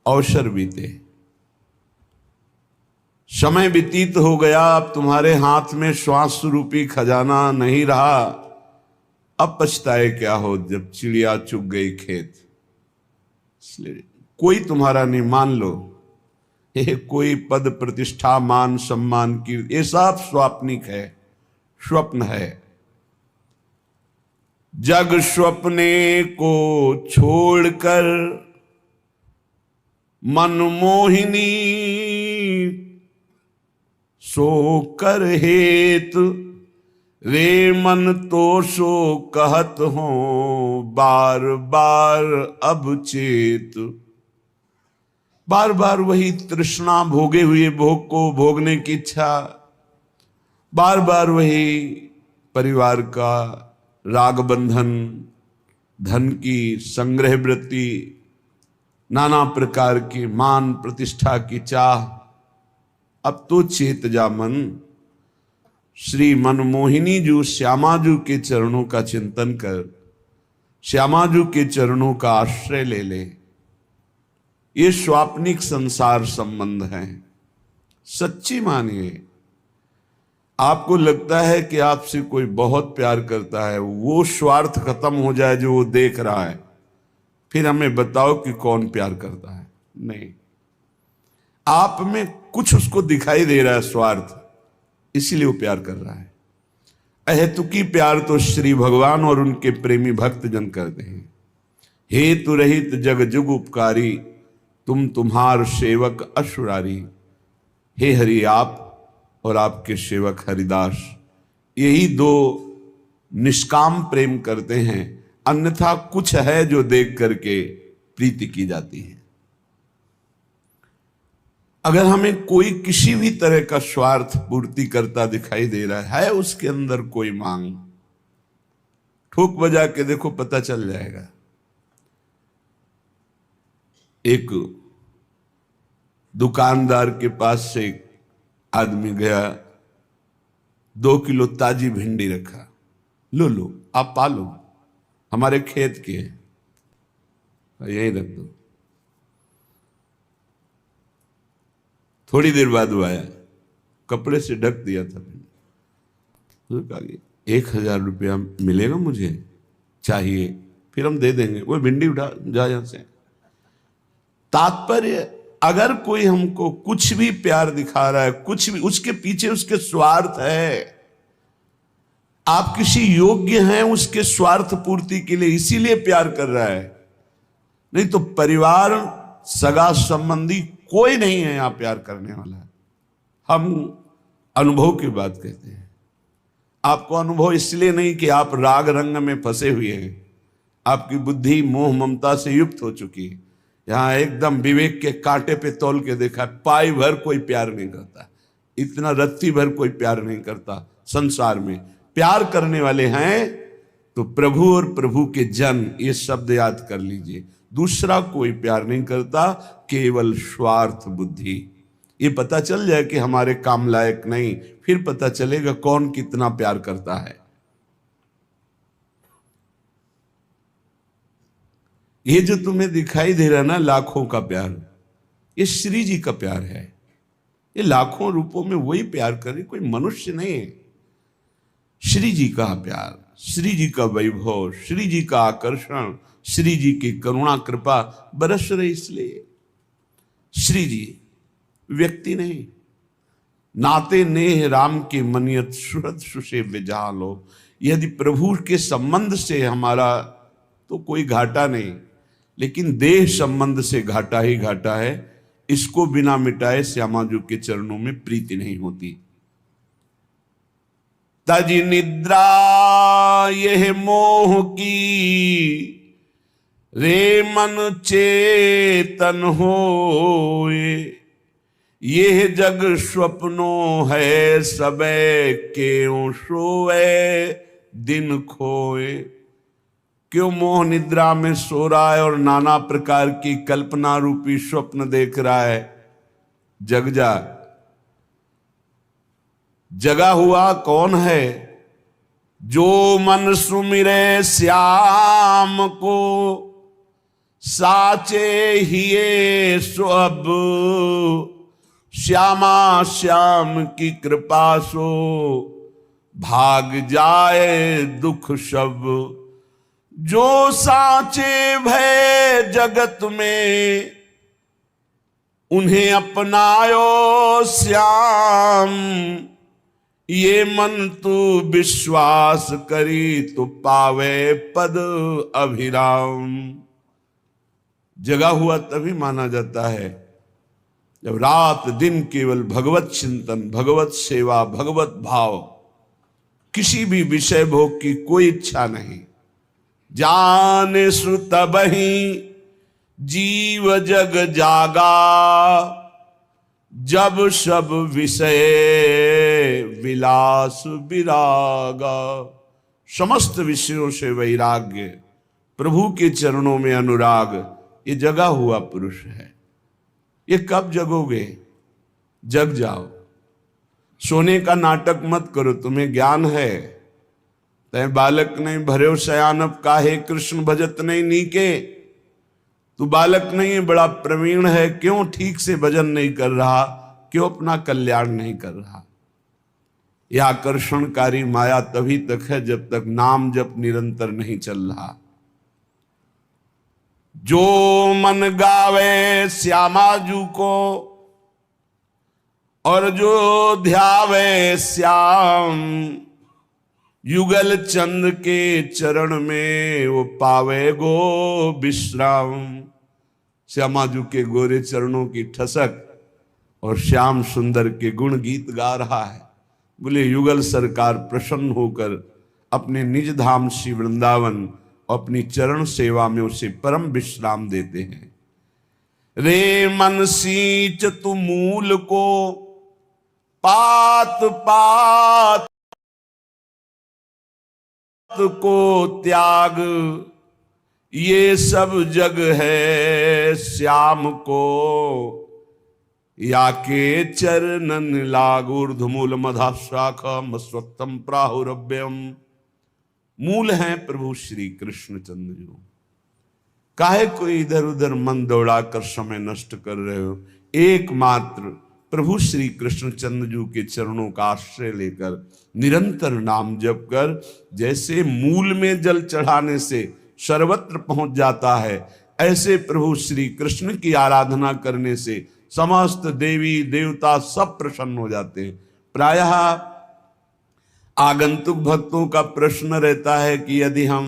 अवसर बीते, समय व्यतीत हो गया, अब तुम्हारे हाथ में श्वास रूपी खजाना नहीं रहा। अब पछताए क्या हो जब चिड़िया चुग गई खेत। इसलिए कोई तुम्हारा नहीं, मान लो ये कोई पद प्रतिष्ठा मान सम्मान की, ये सब स्वाप्निक है, स्वप्न है। जग स्वप्ने को छोड़कर मनमोहिनी सो कर हेतु, रे मन तो सो कहत हो बार बार अब चेत। बार बार वही तृष्णा, भोगे हुए भोग को भोगने की इच्छा, बार बार वही परिवार का राग बंधन, धन की संग्रह वृत्ति, नाना प्रकार की मान प्रतिष्ठा की चाह। अब तो चेत जा मन, श्री मनमोहिनी जू श्यामाजू के चरणों का चिंतन कर, श्यामाजू के चरणों का आश्रय ले ले। ये स्वाप्निक संसार संबंध है, सच्ची मानिए। आपको लगता है कि आपसे कोई बहुत प्यार करता है, वो स्वार्थ खत्म हो जाए जो वो देख रहा है, फिर हमें बताओ कि कौन प्यार करता है। नहीं, आप में कुछ उसको दिखाई दे रहा है स्वार्थ, इसीलिए वो प्यार कर रहा है। अहेतुकी प्यार तो श्री भगवान और उनके प्रेमी भक्त जन करते हैं। हेतु रहित जग जुग उपकारी, तुम तुम्हार सेवक असुरारी। हे हरि, आप और आपके सेवक हरिदास, यही दो निष्काम प्रेम करते हैं, अन्यथा कुछ है जो देख करके प्रीति की जाती है। अगर हमें कोई किसी भी तरह का स्वार्थ पूर्ति करता दिखाई दे रहा है, उसके अंदर कोई मांग, ठोक बजा के देखो, पता चल जाएगा। एक दुकानदार के पास से एक आदमी गया, 2 किलो ताजी भिंडी रखा, लो लो आप पालो, हमारे खेत की है, यही रख दो। थोड़ी देर बाद वो आया, कपड़े से ढक दिया था भिंडी। कहा 1000 रुपया मिलेगा मुझे, चाहिए, फिर हम दे देंगे। वो भिंडी उठा जा यहां से। तात्पर्य, अगर कोई हमको कुछ भी प्यार दिखा रहा है, कुछ भी, उसके पीछे उसके स्वार्थ है। आप किसी योग्य हैं उसके स्वार्थ पूर्ति के लिए, इसीलिए प्यार कर रहा है। नहीं तो परिवार, सगा संबंधी कोई नहीं है यहां प्यार करने वाला। हम अनुभव की बात कहते हैं। आपको अनुभव इसलिए नहीं कि आप राग रंग में फंसे हुए हैं, आपकी बुद्धि मोह ममता से युक्त हो चुकी है। यहां एकदम विवेक के कांटे पे तौल के देखा, पाई भर कोई प्यार नहीं करता, इतना रत्ती भर कोई प्यार नहीं करता संसार में। प्यार करने वाले हैं तो प्रभु और प्रभु के जन, ये शब्द याद कर लीजिए। दूसरा कोई प्यार नहीं करता, केवल स्वार्थ बुद्धि। ये पता चल जाए कि हमारे काम लायक नहीं, फिर पता चलेगा कौन कितना प्यार करता है। ये जो तुम्हें दिखाई दे रहा है ना, लाखों का प्यार, ये श्री जी का प्यार है। ये लाखों रूपों में वही प्यार करे, कोई मनुष्य नहीं है। श्री जी का प्यार, श्री जी का वैभव, श्री जी का आकर्षण, श्री जी की करुणा कृपा बरस रही। इसलिए श्री जी व्यक्ति नहीं। नाते नेह राम के मनियत सुहृद सुसे विजालो। यदि प्रभु के संबंध से हमारा तो कोई घाटा नहीं, लेकिन देह संबंध से घाटा ही घाटा है। इसको बिना मिटाए श्यामाजू के चरणों में प्रीति नहीं होती। तज निद्रा यह मोह की, रे मन चेतन होए। यह जग स्वप्नो है, सबे क्यों सोए दिन खोए। क्यों मोह निद्रा में सो रहा है और नाना प्रकार की कल्पना रूपी स्वप्न देख रहा है। जग जा। जगा हुआ कौन है? जो मन सुमिरे श्याम को, साचे हिये सो अब, श्यामा श्याम की कृपा सो, भाग जाए दुख सब। जो साचे भय जगत में, उन्हें अपनायो श्याम। ये मन तू विश्वास करी, तो पावे पद अभिराम। जगा हुआ तभी माना जाता है जब रात दिन केवल भगवत चिंतन, भगवत सेवा, भगवत भाव, किसी भी विषय भोग की कोई इच्छा नहीं। जाने सु तबहि जीव जग जागा, जब सब विषय विलास विरागा। समस्त विषयों से वैराग्य, प्रभु के चरणों में अनुराग, ये जगा हुआ पुरुष है। ये कब जगोगे? जग जाओ। सोने का नाटक मत करो, तुम्हें ज्ञान है। तय बालक नहीं भर्यो शयानब, काहे कृष्ण भजत नहीं नीके। तू बालक नहीं है, बड़ा प्रवीण है, क्यों ठीक से भजन नहीं कर रहा, क्यों अपना कल्याण नहीं कर रहा। यह आकर्षणकारी माया तभी तक है जब तक नाम जप निरंतर नहीं चल रहा। जो मन गावे श्यामाजू को, और जो ध्यावे श्याम, युगल चंद के चरण में वो पावे गो विश्राम। श्यामाजू के गोरे चरणों की ठसक और श्याम सुंदर के गुण गीत गा रहा है। बोले युगल सरकार प्रसन्न होकर अपने निज धाम श्री वृंदावन अपनी चरण सेवा में उसे परम विश्राम देते हैं। रे मन सींच तू मूल को, पात पात को त्याग। ये सब जग है श्याम को, या के चरणन लाग। ऊर्ध्वमूल मधा शाखा मस्वत्तम प्राहुरभ्यम। मूल हैं प्रभु श्री कृष्ण चंद्र जी। काहे कोई इधर उधर मन दौड़ाकर समय नष्ट कर रहे हो? एकमात्र प्रभु श्री कृष्ण चंद्र के चरणों का आश्रय लेकर निरंतर नाम जप कर, जैसे मूल में जल चढ़ाने से सर्वत्र पहुंच जाता है, ऐसे प्रभु श्री कृष्ण की आराधना करने से समस्त देवी देवता सब प्रसन्न हो जाते हैं। प्रायः आगंतुक भक्तों का प्रश्न रहता है कि यदि हम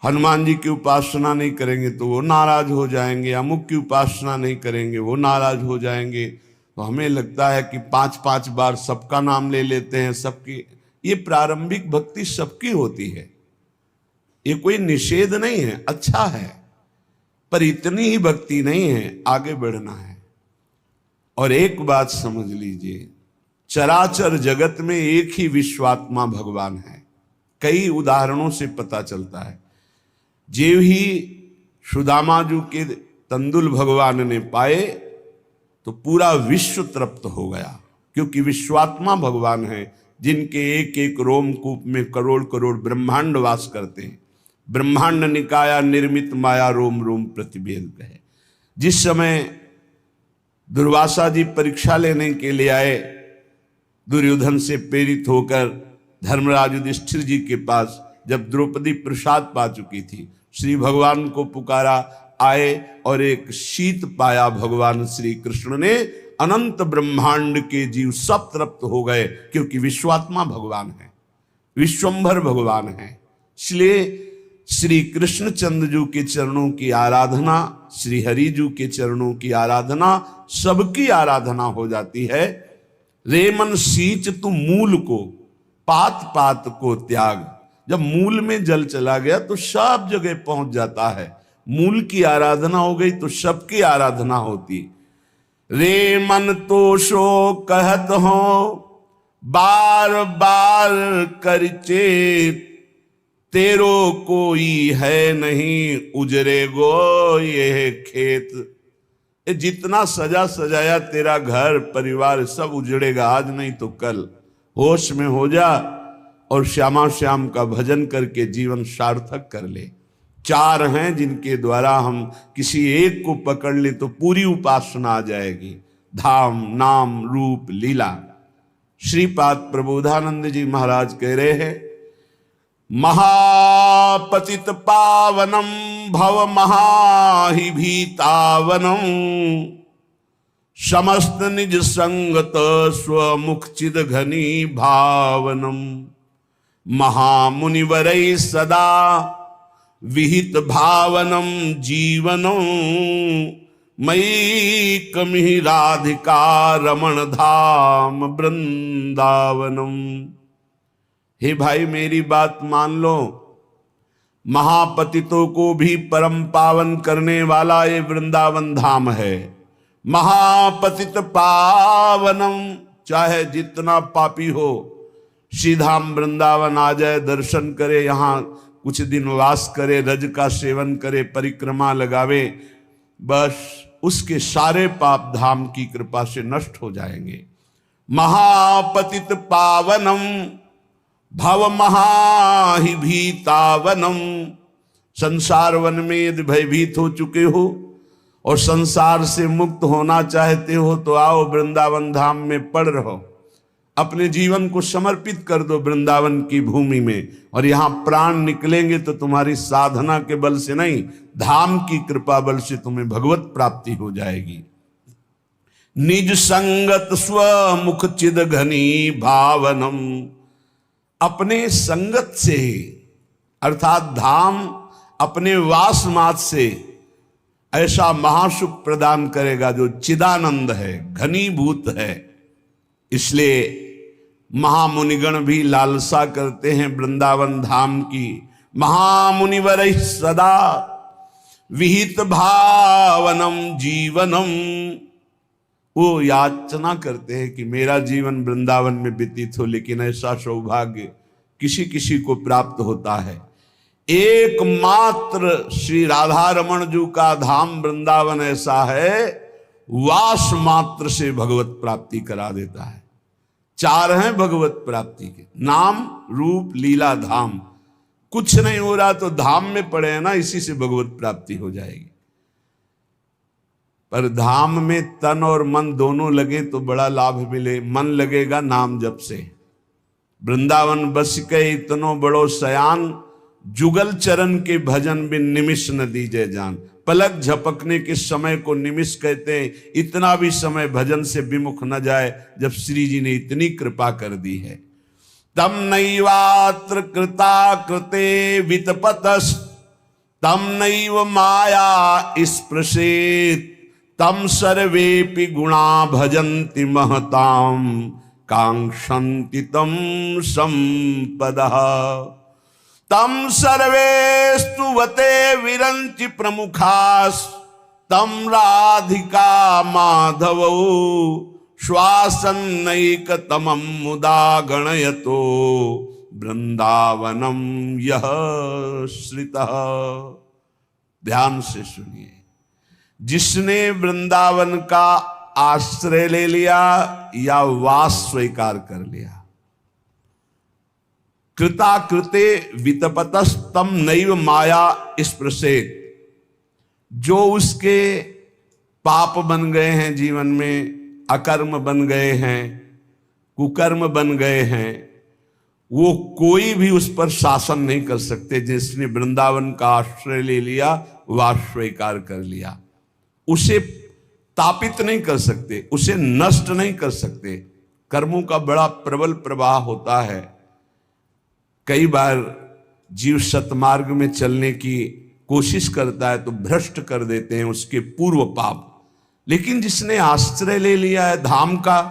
हनुमान जी की उपासना नहीं करेंगे तो वो नाराज हो जाएंगे, अमुक की उपासना नहीं करेंगे वो नाराज हो जाएंगे। तो हमें लगता है कि 5-5 बार सबका नाम ले लेते हैं, सबकी। ये प्रारंभिक भक्ति सबकी होती है, ये कोई निषेध नहीं है, अच्छा है, पर इतनी ही भक्ति नहीं है, आगे बढ़ना है। और एक बात समझ लीजिए, चराचर जगत में एक ही विश्वात्मा भगवान है। कई उदाहरणों से पता चलता है। जेव ही सुदामाजू के तंदुल भगवान ने पाए तो पूरा विश्व तृप्त हो गया, क्योंकि विश्वात्मा भगवान है जिनके एक एक रोमकूप में करोड़ करोड़ ब्रह्मांड वास करते हैं। ब्रह्मांड निकाया निर्मित माया रोम रोम प्रतिभेद है। जिस समय दुर्वासा जी परीक्षा लेने के लिए आए, दुर्योधन से प्रेरित होकर धर्मराज युधिष्ठिर जी के पास, जब द्रौपदी प्रसाद पा चुकी थी, श्री भगवान को पुकारा, आए और एक शीत पाया भगवान श्री कृष्ण ने। अनंत ब्रह्मांड के जीव सब तृप्त हो गए, क्योंकि विश्वात्मा भगवान है, विश्वंभर भगवान है। इसलिए श्री कृष्ण चंद्रजू के चरणों की आराधना, श्री हरिजू के चरणों की आराधना, सबकी आराधना हो जाती है। रे मन सींच तू मूल को, पात पात को त्याग। जब मूल में जल चला गया तो सब जगह पहुंच जाता है। मूल की आराधना हो गई तो सबकी आराधना होती। रे मन तो सो कहत हो, बार बार कर चेत। तेरो कोई है नहीं, उजरे गो ये खेत। ये जितना सजा सजाया तेरा घर परिवार सब उजड़ेगा, आज नहीं तो कल। होश में हो जा और श्यामा श्याम का भजन करके जीवन सार्थक कर ले। चार हैं जिनके द्वारा हम किसी एक को पकड़ ले तो पूरी उपासना आ जाएगी। धाम, नाम, रूप, लीला। श्रीपाद प्रबोधानंद जी महाराज कह रहे हैं, महापतित पावनम भव महाहि भीतावनम समस्त निज संगत स्वमुख चिद घनी भावनम महामुनिवरै सदा विहित भावनम जीवनम मयि कमिहि राधिका रमण धाम वृंदावनम। हे भाई मेरी बात मान लो, महापतितों को भी परम पावन करने वाला ये वृंदावन धाम है। महापतित पावनम, चाहे जितना पापी हो श्रीधाम वृंदावन आ जाए, दर्शन करे, यहाँ कुछ दिन वास करे, रज का सेवन करे, परिक्रमा लगावे, बस उसके सारे पाप धाम की कृपा से नष्ट हो जाएंगे। महापतित पावनम भव महाहि भीतावनम। संसार वन में यदि भयभीत हो चुके हो और संसार से मुक्त होना चाहते हो तो आओ वृंदावन धाम में पड़ रहो, अपने जीवन को समर्पित कर दो वृंदावन की भूमि में, और यहां प्राण निकलेंगे तो तुम्हारी साधना के बल से नहीं, धाम की कृपा बल से तुम्हें भगवत प्राप्ति हो जाएगी। निज संगत स्वमुख चिद घनी भावनम, अपने संगत से अर्थात धाम अपने वास मात से ऐसा महासुख प्रदान करेगा जो चिदानंद है, घनीभूत है। इसलिए महामुनिगण भी लालसा करते हैं वृंदावन धाम की। महामुनिवर सदा विहित भावनम जीवनम, वो याचना करते हैं कि मेरा जीवन वृंदावन में व्यतीत हो, लेकिन ऐसा सौभाग्य किसी किसी को प्राप्त होता है। एकमात्र श्री राधा रमण जी का धाम वृंदावन ऐसा है, वास मात्र से भगवत प्राप्ति करा देता है। चार हैं भगवत प्राप्ति के, नाम, रूप, लीला, धाम। कुछ नहीं हो रहा तो धाम में पड़े हैं ना, इसी से भगवत प्राप्ति हो जाएगी। पर धाम में तन और मन दोनों लगे तो बड़ा लाभ मिले। मन लगेगा नाम जप से। वृंदावन बस के इतनो बड़ो सयान, जुगल चरण के भजन बिन निमिष न दीजे जान। पलक झपकने के समय को निमिष कहते हैं, इतना भी समय भजन से विमुख न जाए जब श्री जी ने इतनी कृपा कर दी है। तम नैवात्र कृता कृते वितपतस तम नैव माया स्पृशेत तम सर्वेपि गुणा भजन्ति महताम कांक्षन्ति तम संपदः तम सर्वे स्तुवते विरंति प्रमुखास तम राधिका माधवौ श्वासन्नैक तमं मुदा गणयतो वृंदावनम यह श्रितः। ध्यान से सुनिए, जिसने वृंदावन का आश्रय ले लिया या वास स्वीकार कर लिया, कृता कृते वितपतस्तम नैव माया स्पृशेत, जो उसके पाप बन गए हैं जीवन में, अकर्म बन गए हैं, कुकर्म बन गए हैं, वो कोई भी उस पर शासन नहीं कर सकते। जिसने वृंदावन का आश्रय ले लिया, वास स्वीकार कर लिया, उसे तापित नहीं कर सकते, उसे नष्ट नहीं कर सकते। कर्मों का बड़ा प्रबल प्रवाह होता है। कई बार जीव सतमार्ग में चलने की कोशिश करता है तो भ्रष्ट कर देते हैं उसके पूर्व पाप। लेकिन जिसने आश्रय ले लिया है धाम का,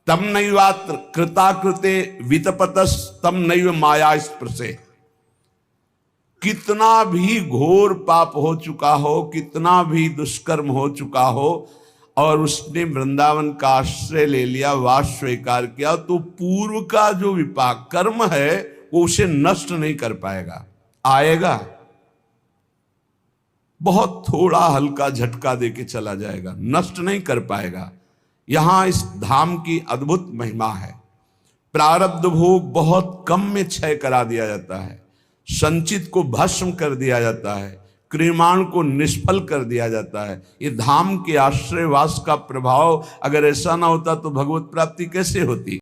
तम नैवात्र कृताकृते वितपतस तम नैव माया स्पृशे। कितना भी घोर पाप हो चुका हो, कितना भी दुष्कर्म हो चुका हो, और उसने वृंदावन का आश्रय ले लिया, वास स्वीकार किया, तो पूर्व का जो विपाक कर्म है वो उसे नष्ट नहीं कर पाएगा। आएगा, बहुत थोड़ा हल्का झटका देके चला जाएगा, नष्ट नहीं कर पाएगा। यहां इस धाम की अद्भुत महिमा है। प्रारब्ध भोग बहुत कम में क्षय करा दिया जाता है। संचित को भस्म कर दिया जाता है, क्रियमाण को निष्फल कर दिया जाता है। ये धाम के आश्रयवास का प्रभाव, अगर ऐसा ना होता तो भगवत प्राप्ति कैसे होती।